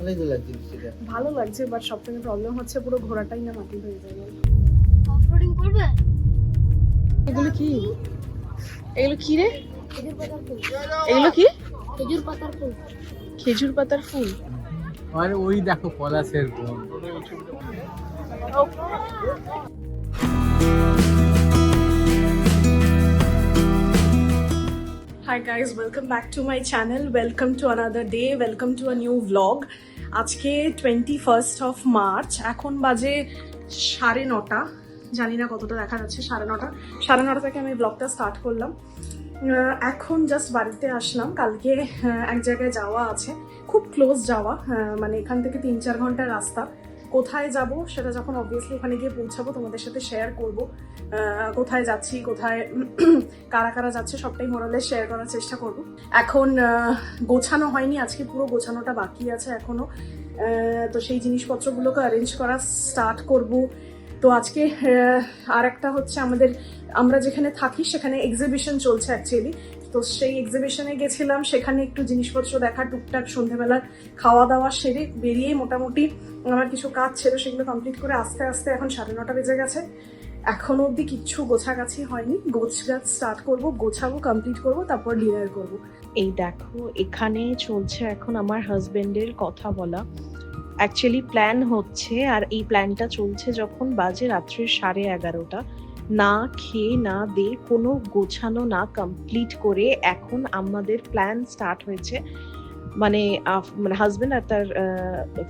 ভালো লাগছে, বাট সবথেকে প্রবলেম হচ্ছে পুরো ঘোড়াটাই না মাটি হয়ে যাবে। অফরোডিং করবে? এগুলো কি? এগুলো কি রে? খেজুর পাতার ফুল। এগুলো কি? খেজুর পাতার ফুল। খেজুর পাতার ফুল। আরে ওই দেখো পলাশের বন। Hi guys, welcome back to my channel. Welcome to another day. Welcome to a new vlog. আজকে 21st of March. এখন বাজে 9:30। জানি না কতটা দেখা যাচ্ছে। 9:30। 9:30 থেকে আমি ব্লগটা স্টার্ট করলাম। এখন জাস্ট বাড়িতে আসলাম। কালকে এক জায়গায় যাওয়া আছে, খুব ক্লোজ যাওয়া, মানে এখান থেকে 3-4 ঘন্টার রাস্তা। কোথায় যাব সেটা যখন অবভিয়াসলি ওখানে গিয়ে পৌঁছাবো তোমাদের সাথে শেয়ার করব। কোথায় যাচ্ছি, কোথায় কারা কারা যাচ্ছে, সবটাই মোরালে শেয়ার করার চেষ্টা করব। এখন গোছানো হয়নি, আজকে পুরো গোছানোটা বাকি আছে এখনো। তো সেই জিনিসপত্রগুলোকে অ্যারেঞ্জ করা স্টার্ট করব। তো আজকে আর একটা হচ্ছে আমরা যেখানে থাকি সেখানে এক্সিবিশন চলছে অ্যাকচুয়ালি। তো সেই এক্সিবিশনে গেছিলাম, সেখানে একটু জিনিসপত্র দেখা, টুকটাক সন্ধ্যেবেলার খাওয়া দাওয়া সেরে বেরিয়ে মোটামুটি আমার কিছু কাজ ছিল, সেগুলো কমপ্লিট করে আস্তে আস্তে এখন 9:30 বেজে গেছে। এখনো অবধি কিচ্ছু গোছাগাছি হয়নি। গোছগাছ স্টার্ট করব, গোছাবো, কমপ্লিট করব, তারপর ডিনার করব। এই দেখো, এখানে চলছে এখন আমার হাজবেন্ডের কথা বলা। অ্যাকচুয়ালি প্ল্যান হচ্ছে, আর এই প্ল্যানটা চলছে যখন বাজে রাত্রির 11:30। না খেয়ে না দিয়ে কোনো গোছানো না কমপ্লিট করে এখন আমাদের প্ল্যান স্টার্ট হয়েছে। মানে হাজবেন্ড আর তার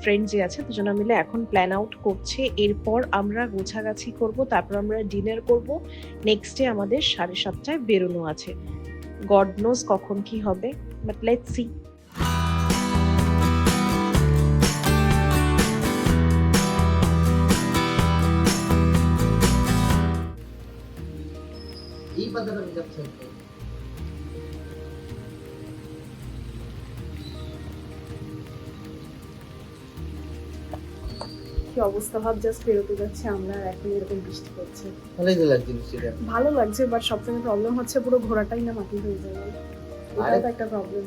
ফ্রেন্ড যে আছে দুজনে মিলে এখন প্ল্যান আউট করছে। এরপর আমরা গোছাগাছি করব, তারপর আমরা ডিনার করব। নেক্সট ডে আমাদের 7:30টায় বেরোনো আছে। গড নোজ কখন কি হবে, বাট লেটস সি। এই পাতাটা যাচ্ছে কি অবস্থা ভাব, জাস্ট বেরোতে যাচ্ছে আমরা, আর এখন এরকম বৃষ্টি পড়ছে। ভালোই তো লাগছে সেটা। ভালো লাগছে, বাট সবথেকে প্রবলেম হচ্ছে পুরো ঘোড়াটাই না মাটি হয়ে যাবে। এটাও তো একটা প্রবলেম।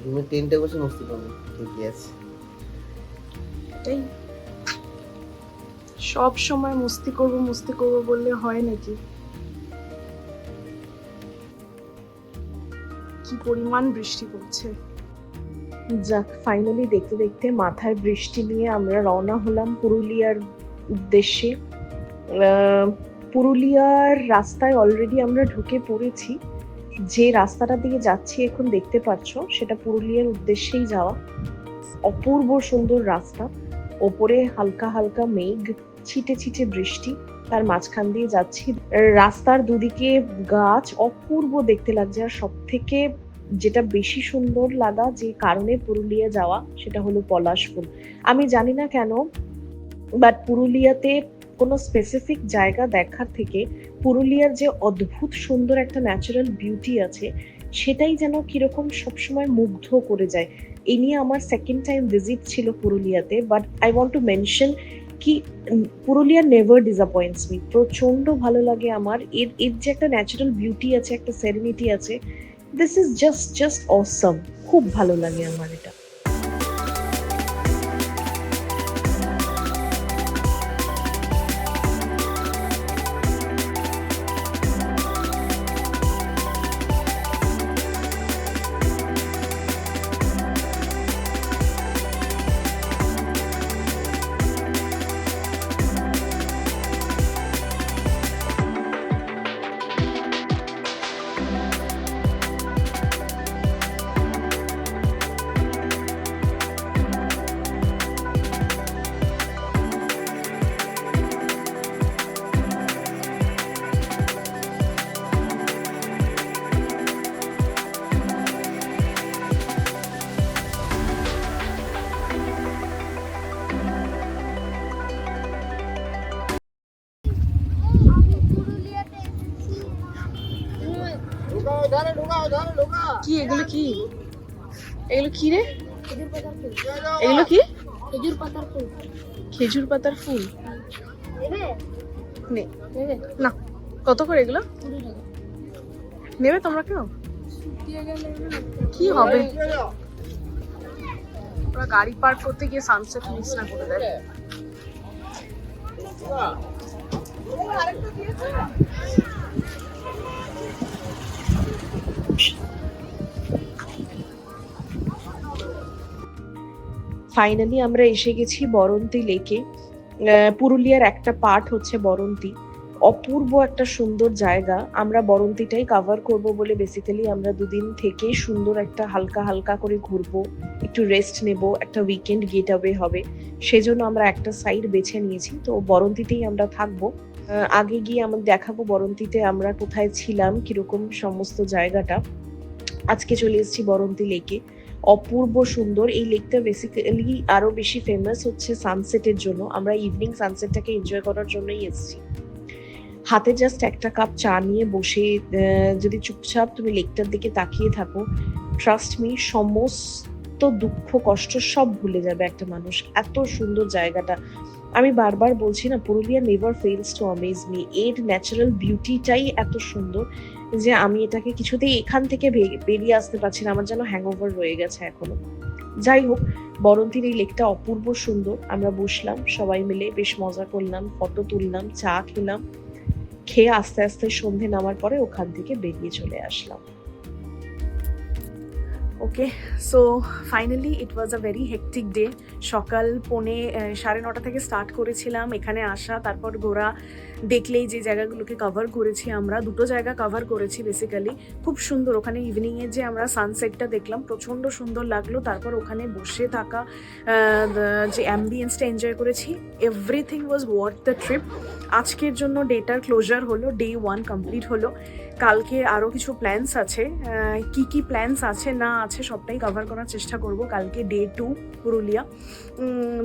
রুমে টেন্টে বসে মস্তি করবো, ঠিকই আছে। এটাই সব সময় মস্তি করব বললে হয় নাকি? কি পরিমাণ বৃষ্টি পড়ছে। যাক, ফাইনালি দেখতে দেখতে মাথায় বৃষ্টি নিয়ে আমরা রওনা হলাম পুরুলিয়ার উদ্দেশ্যে। পুরুলিয়ার রাস্তায় অলরেডি আমরা ঢুকে পড়েছি। যে রাস্তাটা দিয়ে যাচ্ছি এখন দেখতে পাচ্ছ, সেটা পুরুলিয়ার উদ্দেশ্যেই যাওয়া। অপূর্ব সুন্দর রাস্তা, ওপরে হালকা হালকা মেঘ, ছিটে ছিটে বৃষ্টি, তার মাঝখান দিয়ে যাচ্ছি। রাস্তার দুদিকে গাছ, অপূর্ব দেখতে লাগছে। আর সব থেকে যেটা বেশি সুন্দর লাগা, যে কারণে পুরুলিয়া যাওয়া, সেটা হলো পলাশ ফুল। আমি জানি না কেন, বাট পুরুলিয়াতে কোনো স্পেসিফিক জায়গা দেখার থেকে পুরুলিয়ার যে অদ্ভুত সুন্দর একটা ন্যাচারাল বিউটি আছে, সেটাই যেন কিরকম সবসময় মুগ্ধ করে যায়। এই নিয়ে আমার সেকেন্ড টাইম ভিজিট ছিল পুরুলিয়াতে, but I want to mention কি পুরুলিয়া নেভার ডিসঅ্যাপয়েন্টস মি। প্রচন্ড ভালো লাগে আমার। এর যে একটা ন্যাচারাল বিউটি আছে, একটা সেরেনিটি আছে, দিস ইজ জাস্ট অসাম। খুব ভালো লাগে আমার এটা। কি এগুলো, কি এগুলো, কি রে? খেজুর পাতার ফুল। এগুলো কি? খেজুর পাতার ফুল। খেজুর পাতার ফুল। নেবে? নেবে না। কত করে এগুলো? 20 টাকা। নেবে তোমরা কেউ? শুকিয়ে গেলে কি হবে? ওরা গাড়ি পার্ক করতে গিয়ে সানসেট মিস না করে দেয়। ফাইনালি আমরা এসে গেছি বরন্তী লেকে। পুরুলিয়ার একটা পার্ট হচ্ছে বরন্তী, অপূর্ব একটা সুন্দর জায়গা। আমরা বরন্তীটাই কভার করব বলে বেসিক্যালি আমরা দুদিন থেকে সুন্দর একটা হালকা হালকা করে ঘুরবো, একটু রেস্ট নেব, একটা উইকেন্ড গেট আওয়ে হবে, সেজন্য আমরা একটা সাইড বেছে নিয়েছি। তো বরন্তীতেই আমরা থাকবো। আগে গিয়ে আমরা দেখাবো বরন্তীতে আমরা কোথায় ছিলাম, কিরকম সমস্ত জায়গাটা। আজকে চলে এসেছি বরন্তী লেকে, অপূর্ব সুন্দর। এই লেকটা বেসিক্যালি আরো বেশি ফেমাস হচ্ছে সানসেটের জন্য। আমরা ইভিনিং সানসেটটাকে এনজয় করার জন্যই এসেছি। হাতে জাস্ট একটা কাপ চা নিয়ে বসে যদি চুপচাপ তুমি লেকটার দিকে তাকিয়ে থাকো, ট্রাস্ট মি, সমস্ত দুঃখ কষ্ট সব ভুলে যাবে একটা মানুষ। এত সুন্দর জায়গাটা। আমি বারবার বলছি না, Purulia never fails to amaze me. এর ন্যাচারাল বিউটিটাই এত সুন্দর যে আমি এটাকে কিছুতেই এখান থেকে বেরিয়ে আসতে পারছি না। আমার যেন হ্যাংওভার রয়ে গেছে এখনো। যাই হোক, বরন্তীর এই লেকটা অপূর্ব সুন্দর। আমরা বসলাম সবাই মিলে, বেশ মজা করলাম, ফটো তুললাম, চা খেলাম, খেয়ে আস্তে আস্তে সন্ধে নামার পরে ওখান থেকে বেরিয়ে চলে আসলাম। Okay, so finally it was a very hectic day. সকাল 9:30 থেকে স্টার্ট করেছিলাম এখানে আসা, তারপর ঘোরা। দেখলেই যে জায়গাগুলোকে কভার করেছি, আমরা 2টো জায়গা কভার করেছি বেসিক্যালি। খুব সুন্দর ওখানে ইভিনিংয়ে যে আমরা সানসেটটা দেখলাম, প্রচণ্ড সুন্দর লাগলো। তারপর ওখানে বসে থাকা, যে অ্যাম্বিয়েন্সটা এনজয় করেছি, everything was worth the trip. আজকের জন্য ডেটার ক্লোজার হলো, ডে 1 কমপ্লিট হলো। কালকে আরও কিছু প্ল্যানস আছে, কি কি প্ল্যানস আছে না আছে সবটাই কভার করার চেষ্টা করব কালকে, ডে 2 পুরুলিয়া।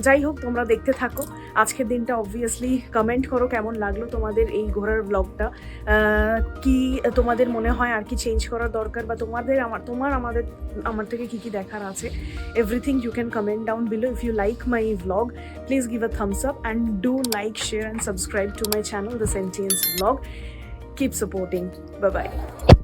যাই হোক, তোমরা দেখতে থাকো। আজকের দিনটা অবভিয়াসলি কমেন্ট করো কেমন লাগলো তোমাদের এই ঘোরার ব্লগটা। কি তোমাদের মনে হয় আর কি চেঞ্জ করার দরকার, বা আমার থেকে কি কি দেখার আছে। Everything you can comment down below. If you like my vlog, please give a thumbs up and do like, share and subscribe to my channel, The Sentience Vlog. Keep supporting. Bye bye.